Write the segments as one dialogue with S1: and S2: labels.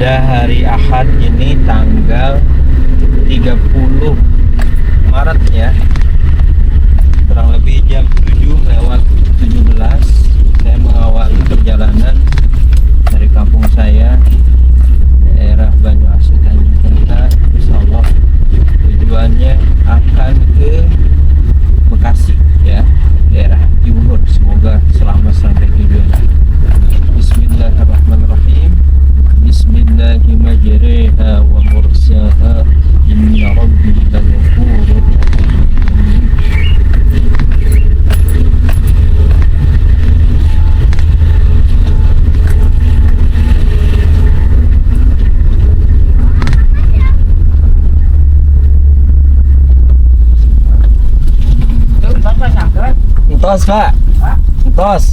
S1: Pada hari Ahad ini tanggal 30 Maret ya, kurang lebih jam 7:17 saya mengawali perjalanan dari kampung saya, daerah Banyuasin Tanjung Tengah. Insyaallah tujuannya akan ke Bekasi ya, daerah Timur. Semoga selamat sampai tujuan. Bismillahirrahmanirrahim. Bismillahirrahmanirrahim wa mursaha inna rabbi laghafurur rahim. Entos, Pak. Entos.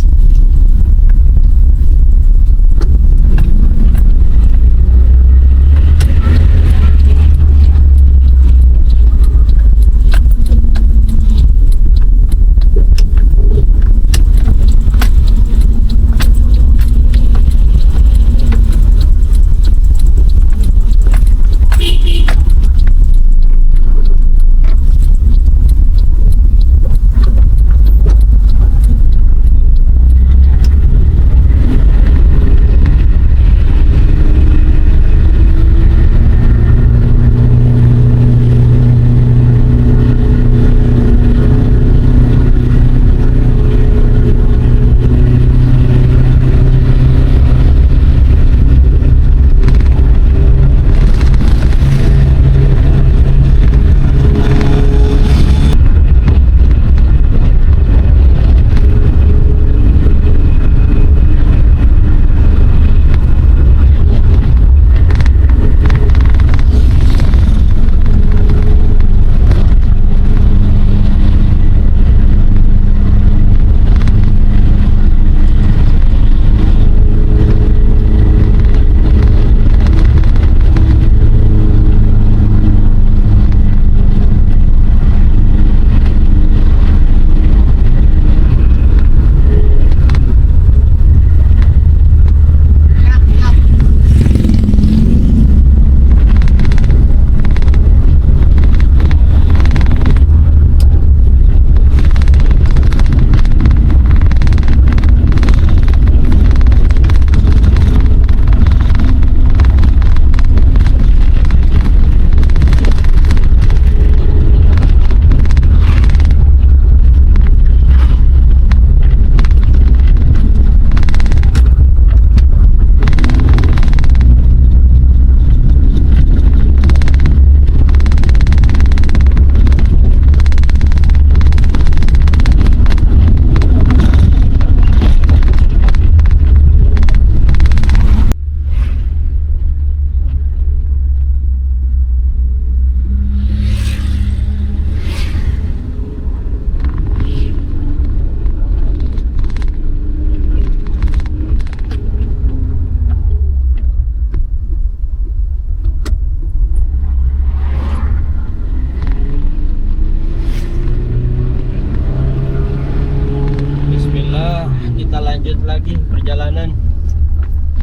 S1: Kita lanjut lagi perjalanan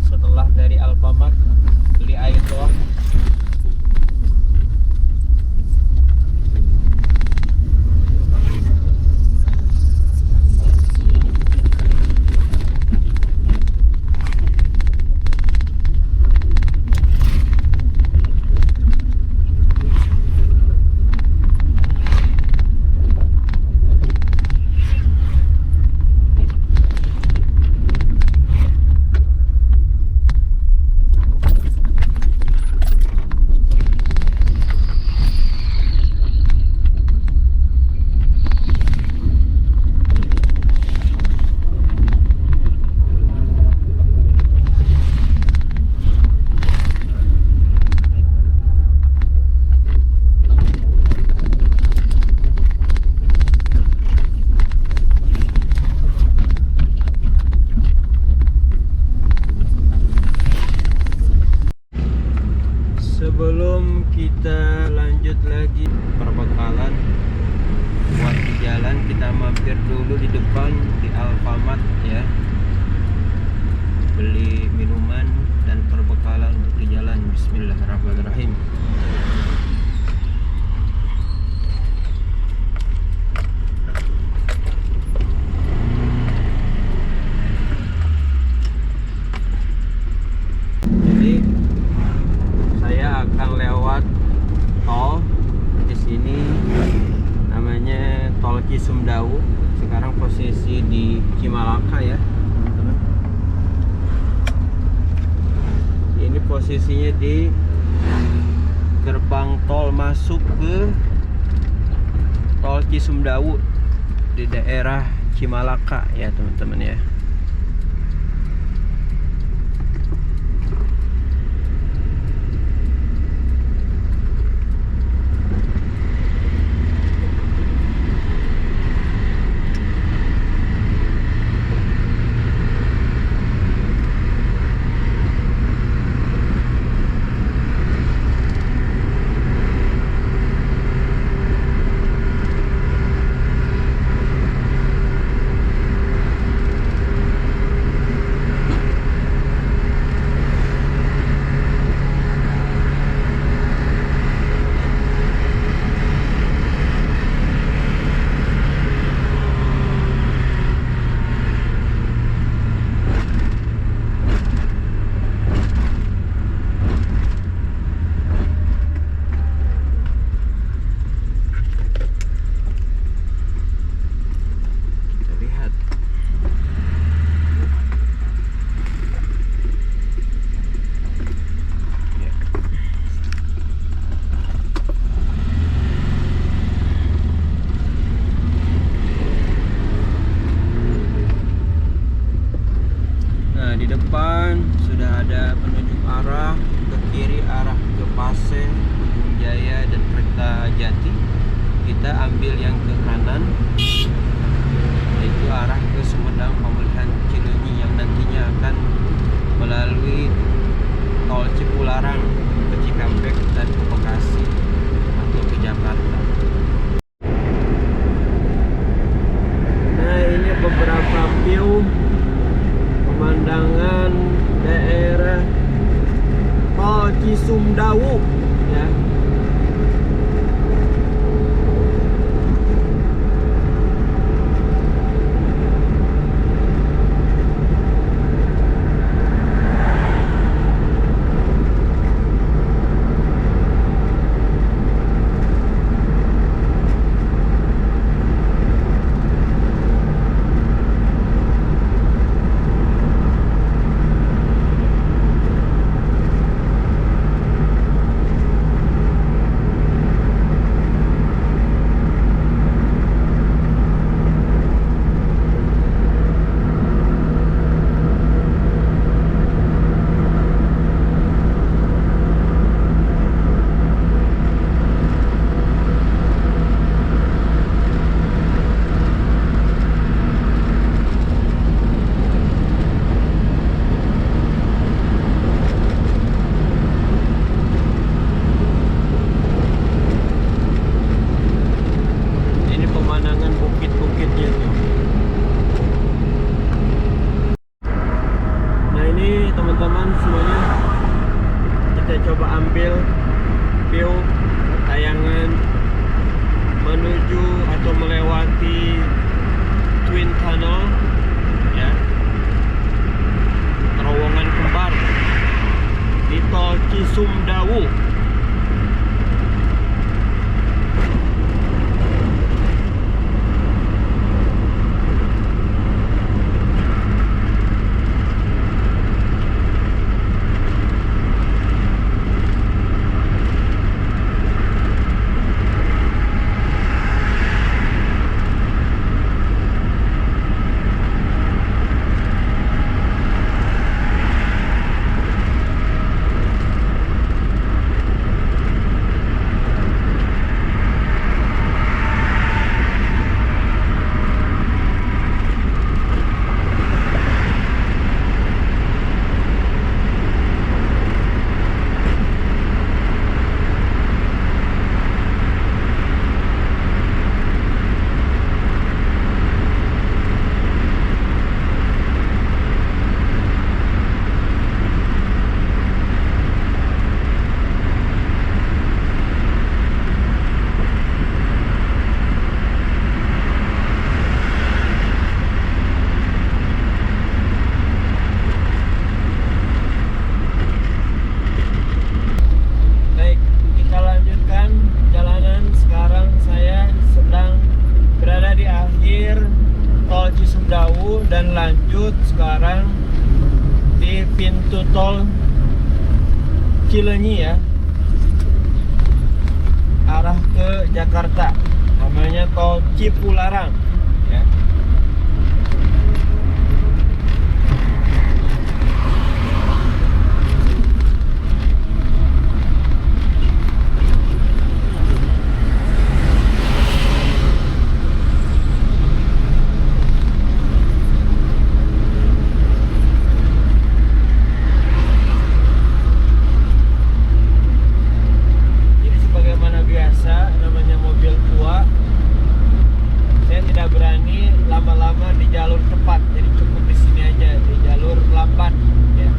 S1: setelah dari Alfamart beli air doang. Sebelum kita lanjut lagi perbekalan buat di jalan, kita mampir dulu di depan di Alfamart ya, beli minuman dan perbekalan untuk di jalan. Bismillahirrahmanirrahim. Jadi saya akan lewat tol di sini, namanya Tol Cisumdawu. Sekarang posisi di Cimalaka ya, teman-teman. Ini posisinya di gerbang tol masuk ke Tol Cisumdawu di daerah Cimalaka ya, teman-teman ya. Di depan sudah ada penunjuk arah ke kiri, arah ke Paseh, Ujung Jaya dan Kertajati. Kita ambil yang ke kanan, yaitu arah ke Sumedang, Pemulihan Cileunyi, yang nantinya akan melalui tol Cipularang ke Cikampek dan ke Bekasi atau ke Jakarta. Nah, ini beberapa view pemandangan daerah Tol Cisumdawu ya. Teman-teman semuanya, kita coba ambil view tayangan menuju atau melewati Twin Tunnel ya, terowongan kembar di Tol Cisumdawu. tol Cileunyi ya, arah ke Jakarta, namanya tol Cipularang ya. Biasa namanya mobil tua, saya tidak berani lama-lama di jalur cepat, jadi cukup di sini aja di jalur lambat ya.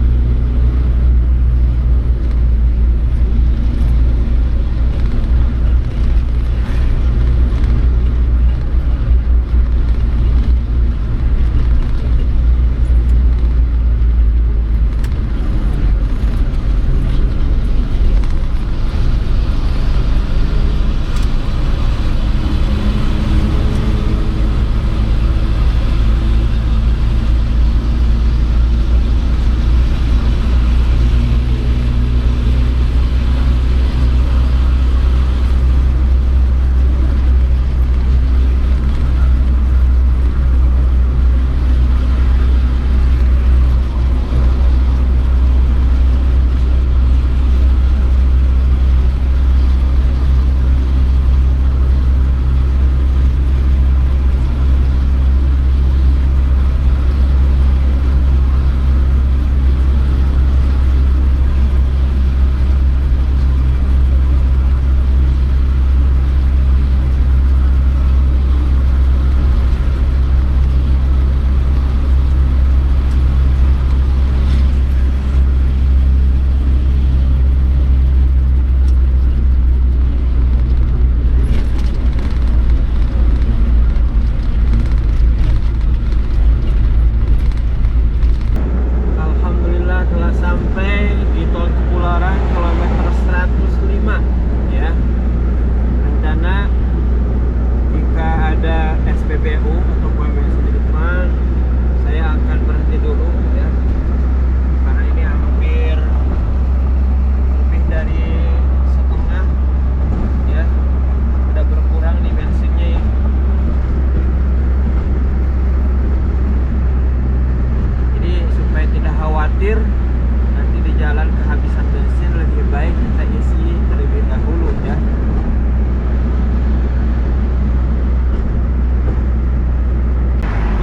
S1: Nanti di jalan kehabisan bensin, lebih baik kita isi terlebih dahulu ya.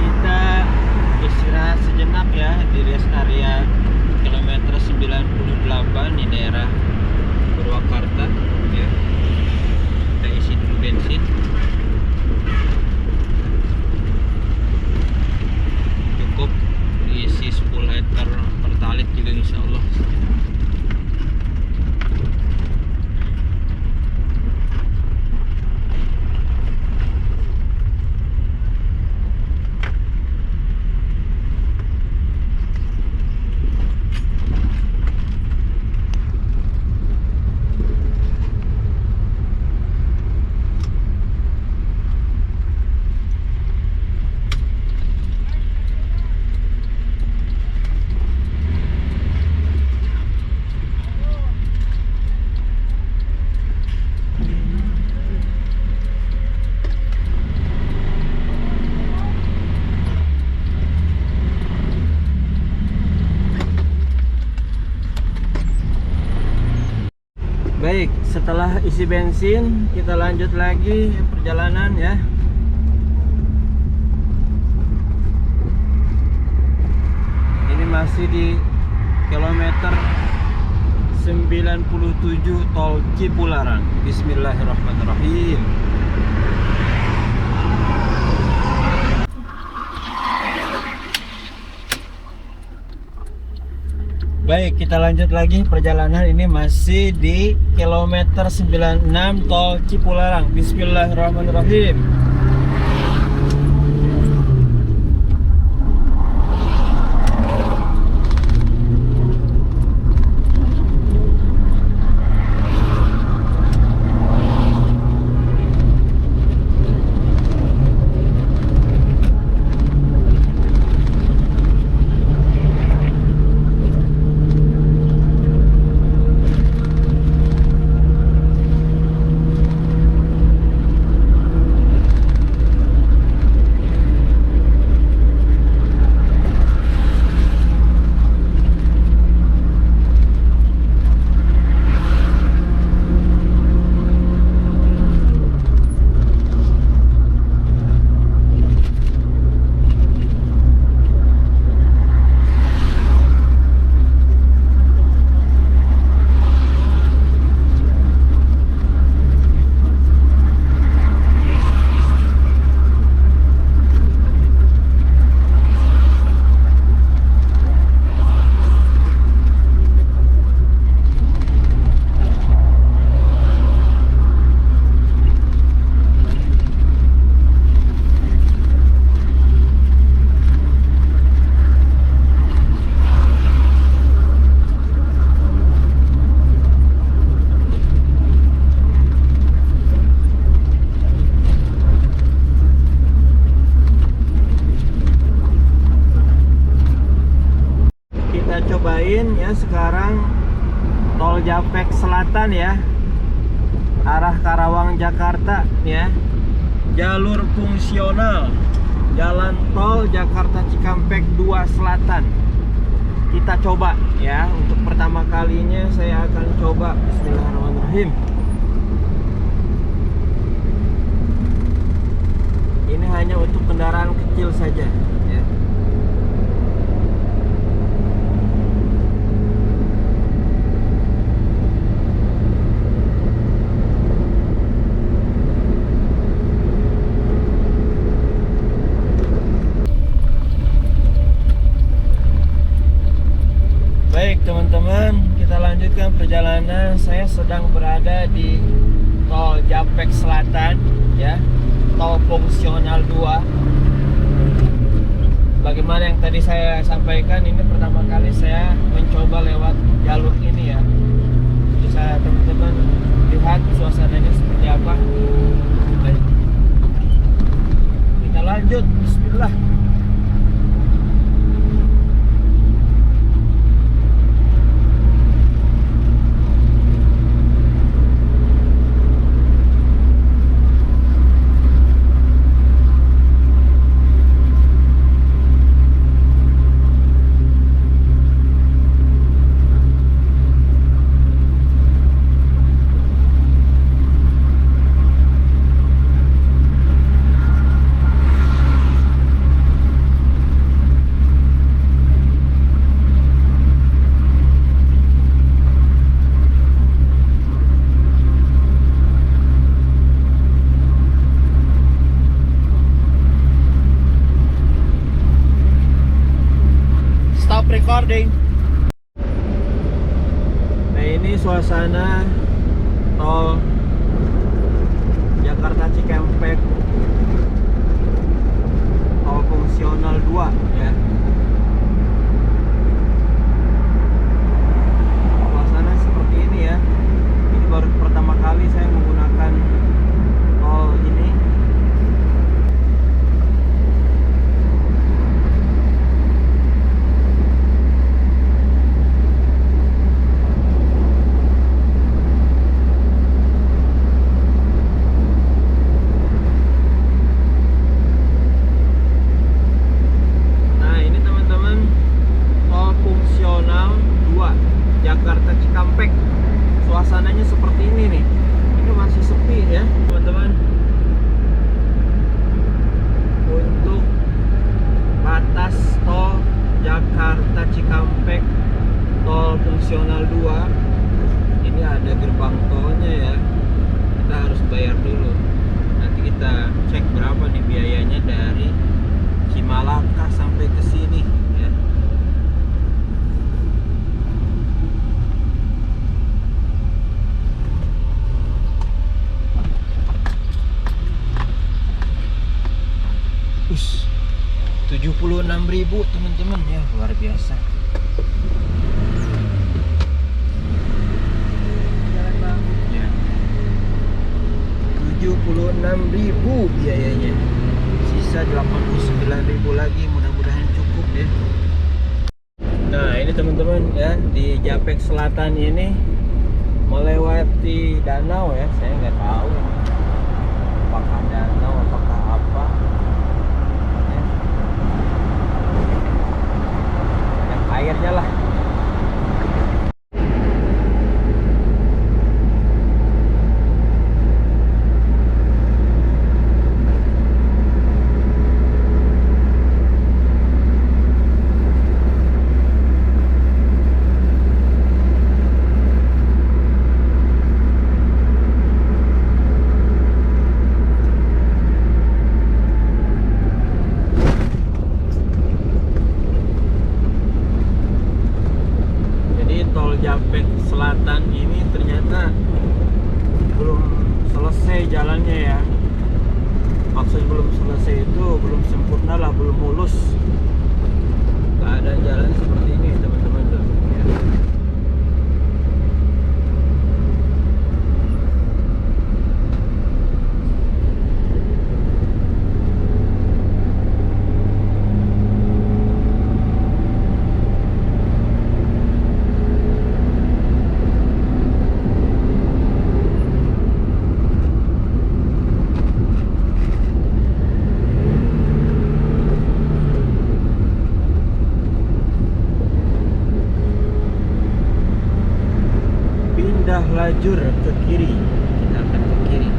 S1: Kita istirahat sejenak ya di rest area kilometer 98 di daerah Purwakarta ya. Kita isi dulu bensin. Cukup diisi 10 liter pertalite juga insya Allah. Baik, setelah isi bensin kita lanjut lagi perjalanan ya. Ini masih di kilometer 97 tol Cipularang. Bismillahirrahmanirrahim. Baik, kita lanjut lagi perjalanan. Ini masih di kilometer 96 tol Cipularang. Bismillahirrahmanirrahim. lain ya. Sekarang tol Japek Selatan ya, arah Karawang Jakarta ya. Jalur fungsional jalan tol Jakarta Cikampek 2 Selatan. Kita coba ya. Untuk pertama kalinya saya akan coba. Bismillahirrahmanirrahim. Ini hanya untuk kendaraan kecil saja ya. Baik teman-teman, kita lanjutkan perjalanan. Saya sedang berada di tol Japek Selatan ya, tol fungsional 2. Bagaimana yang tadi saya sampaikan, ini pertama kali saya mencoba lewat jalur ini ya. Bisa teman-teman lihat suasananya seperti apa. Baik, kita lanjut. Bismillah. Recording. Nah, ini suasana tol Jakarta Cikampek tol fungsional 2 ya. Suasana seperti ini ya. Ini baru pertama kali saya menggunakan tol ini. Jakarta Cikampek, suasananya seperti ini nih. Ini masih sepi ya teman-teman. Untuk batas tol Jakarta Cikampek tol fungsional 2, ini ada gerbang tolnya ya. Kita harus bayar dulu. Nanti kita cek berapa nih biayanya dari Cimalaka sampai ke sini ya. Us, 76.000 teman-teman ya, luar biasa. Ya. 76.000 biayanya. Sisa 89.000 lagi, mudah-mudahan cukup ya. Nah, ini teman-teman ya, di Japek Selatan ini melewati danau ya. Saya nggak tahu apakah danau apakah apa. Airnya lah. pindah lajur ke kiri. Kita akan ke kiri.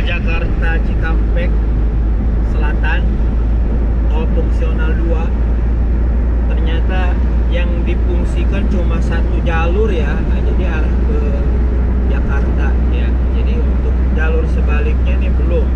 S1: Jakarta Cikampek Selatan, tol fungsional 2. Ternyata yang difungsikan cuma satu jalur ya, jadi arah ke Jakarta ya. Jadi untuk jalur sebaliknya nih belum.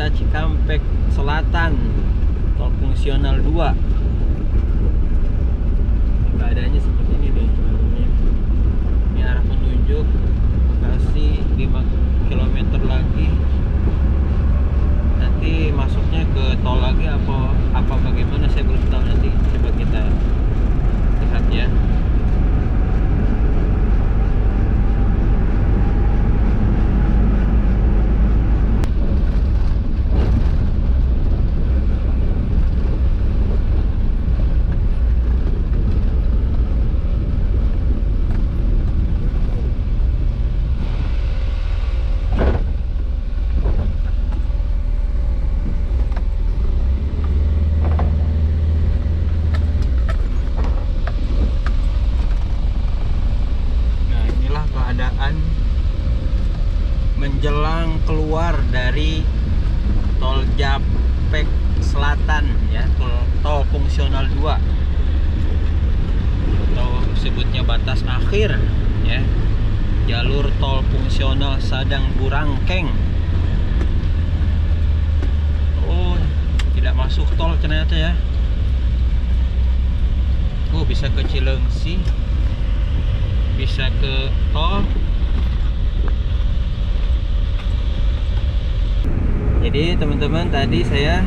S1: Cikampek Selatan, tol fungsional 2. Keadaannya seperti ini nih. Ini arah penunjuk Bekasi 5 km lagi. Nanti masuknya ke tol lagi apa bagaimana saya belum tahu, nanti coba kita lihat ya. Selatan ya, tol fungsional 2 atau sebutnya batas akhir ya, jalur tol fungsional Sadang Burangkeng. Oh, tidak masuk tol ternyata ya. Oh, bisa ke Cileungsi, bisa ke tol. Jadi teman-teman, tadi saya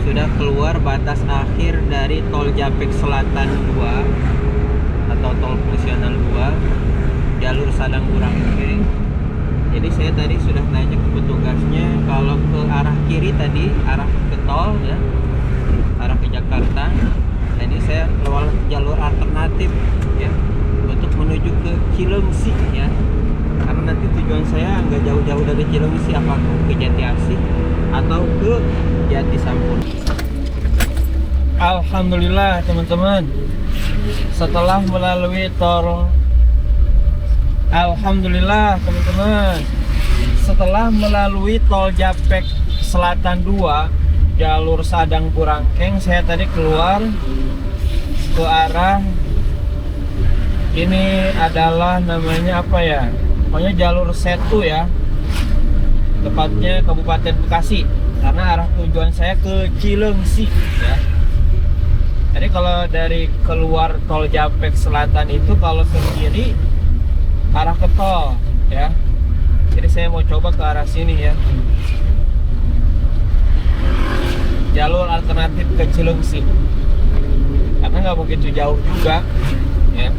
S1: sudah keluar batas akhir dari tol Japek Selatan 2 atau tol fungsional 2 jalur Sadang Burangkeng. Jadi saya tadi sudah nanya ke petugasnya, kalau ke arah kiri tadi, arah ke tol ya, arah ke Jakarta. Nah, ini saya lewat jalur alternatif ya, untuk menuju ke Cileungsi ya. Karena nanti tujuan saya nggak jauh-jauh dari Cileungsi, apakah ke Jati Asih atau ke Jati Sampurna. Alhamdulillah teman-teman, setelah melalui tol, alhamdulillah teman-teman, setelah melalui tol Japek Selatan 2 jalur Sadang Burangkeng, saya tadi keluar ke arah ini adalah namanya apa ya, pokoknya jalur Setu ya, tepatnya Kabupaten Bekasi, karena arah tujuan saya ke Cileungsi ya. Jadi kalau dari keluar tol Japek Selatan itu, kalau ke kiri arah ke tol ya. Jadi saya mau coba ke arah sini ya, jalur alternatif ke Cileungsi, karena nggak begitu jauh juga ya.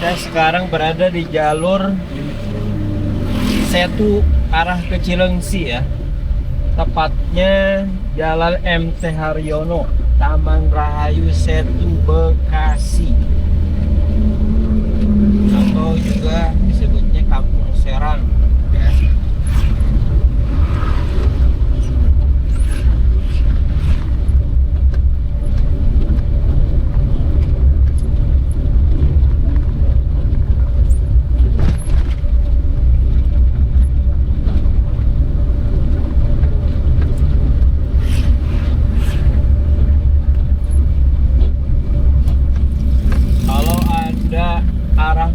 S1: Saya sekarang berada di jalur Setu arah ke Cileungsi ya, tepatnya Jalan MT Haryono, Taman Rahayu Setu Bekasi, atau juga disebutnya Kampung Serang ya.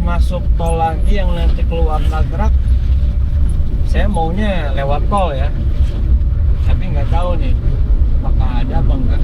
S1: Masuk tol lagi yang nanti keluar Nagrak, saya maunya lewat tol ya, tapi nggak tahu nih apakah ada apa enggak.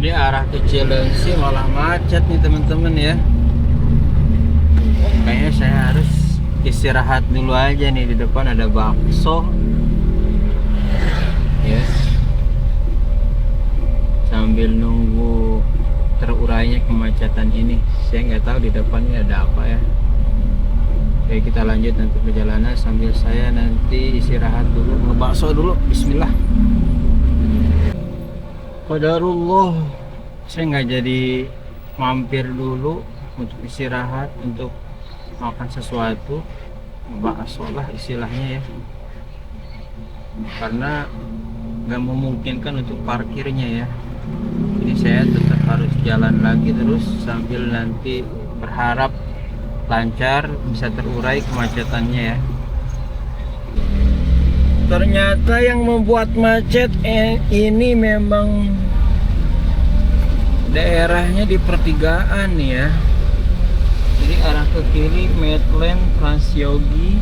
S1: Ini arah ke Cilengsi malah macet nih teman-teman ya. Kayaknya saya harus istirahat dulu aja nih. Di depan ada bakso ya, sambil nunggu terurainya kemacetan ini. Saya nggak tahu di depannya ada apa ya. Oke, kita lanjut nanti perjalanan sambil saya nanti istirahat dulu, ngebakso dulu. Bismillah. Qadarullah, saya nggak jadi mampir dulu untuk istirahat, untuk makan sesuatu, bakso lah istilahnya ya, karena nggak memungkinkan untuk parkirnya ya. Ini saya tetap harus jalan lagi terus sambil nanti berharap lancar, bisa terurai kemacetannya ya. Ternyata yang membuat macet ini memang daerahnya di pertigaan nih ya. Jadi arah ke kiri Medland Transyogi,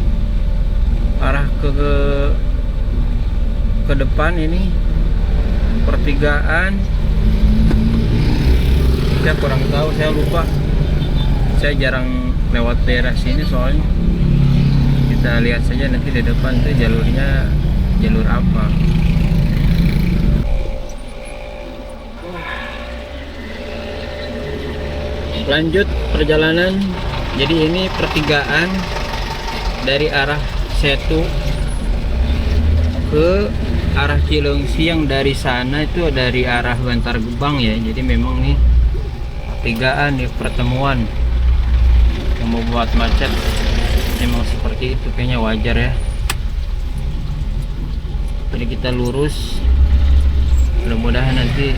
S1: arah ke depan ini pertigaan. Saya kurang tahu, saya lupa. Saya jarang lewat daerah sini soalnya. Kita lihat saja nanti di depan tuh jalurnya jalur apa. Lanjut perjalanan. Jadi ini pertigaan dari arah Setu ke arah Cilengsi, yang dari sana itu dari arah Bantar Gebang ya. Jadi memang nih pertigaan nih, pertemuan yang membuat macet. Memang seperti itu, kayaknya wajar ya. Jadi kita lurus, mudah-mudahan nanti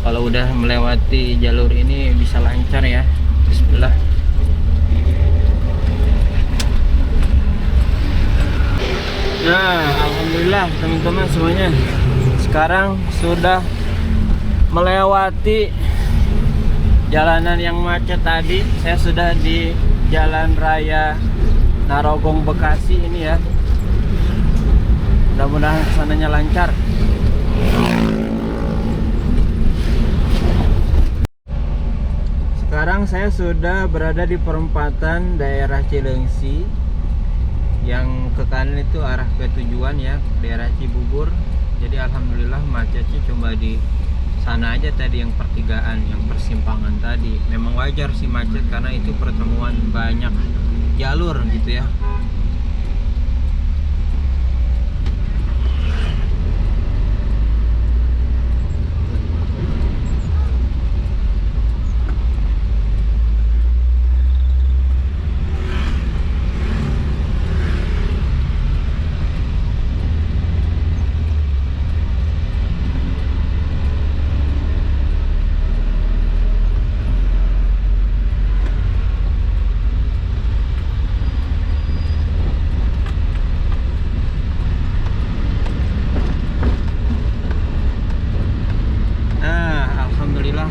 S1: kalau udah melewati jalur ini bisa lancar ya. Bismillah. Nah, alhamdulillah teman-teman semuanya, sekarang sudah melewati jalanan yang macet tadi. Saya sudah di Jalan Raya Narogong Bekasi ini ya. Mudah-mudahan kesananya lancar. Sekarang saya sudah berada di perempatan daerah Cilengsi. Yang ke kanan itu arah ke tujuan ya, daerah Cibubur. Jadi alhamdulillah macetnya cuma di sana aja tadi, yang pertigaan, yang persimpangan tadi. Memang wajar sih macet karena itu pertemuan banyak jalur gitu ya.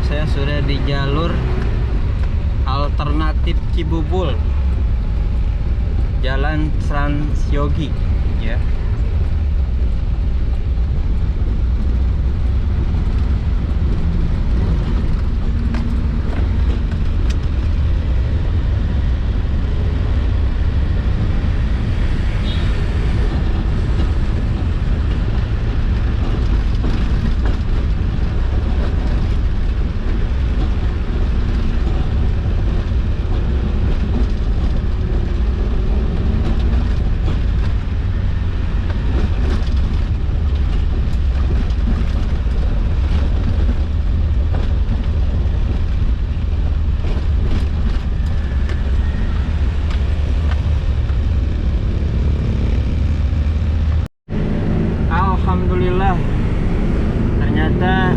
S1: Saya sudah di jalur alternatif Cibubur, Jalan Transyogi ya. Alhamdulillah, ternyata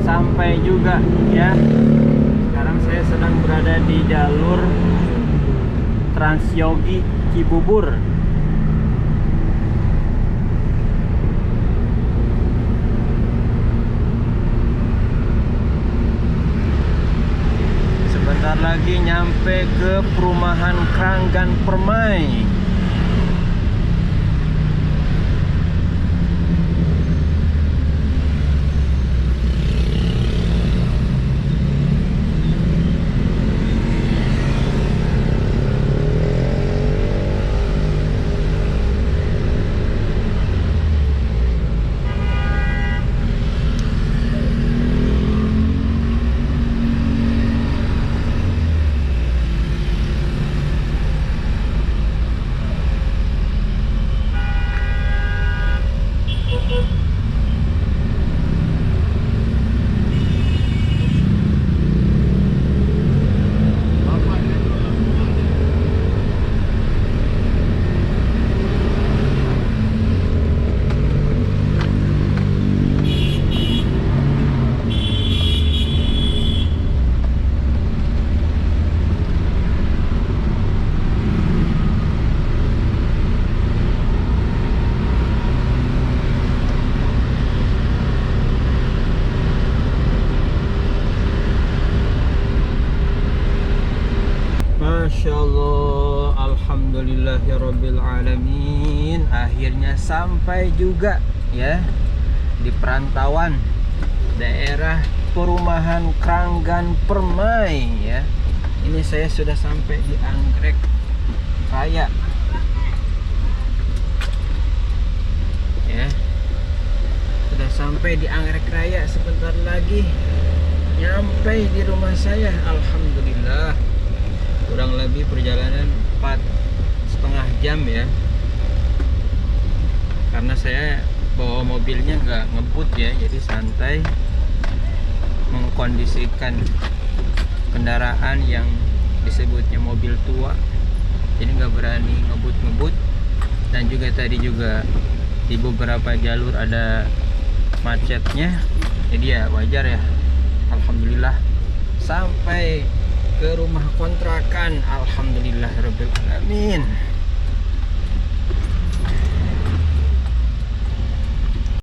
S1: sampai juga ya. Sekarang saya sedang berada di jalur Transyogi Cibubur. Sebentar lagi nyampe ke perumahan Kranggan Permai. Alhamdulillahirabbil alamin. Akhirnya sampai juga ya di perantauan daerah perumahan Kranggan Permai ya. Ini saya sudah sampai di Anggrek Raya. Ya. Sudah sampai di Anggrek Raya, sebentar lagi nyampe di rumah saya. Alhamdulillah. Kurang lebih perjalanan 4,5 jam ya. Karena saya bawa mobilnya nggak ngebut ya, jadi santai mengkondisikan kendaraan yang disebutnya mobil tua. Jadi nggak berani ngebut-ngebut. Dan juga tadi juga di beberapa jalur ada macetnya, jadi ya wajar ya. Alhamdulillah sampai ke rumah kontrakan. Alhamdulillahirabbil alamin.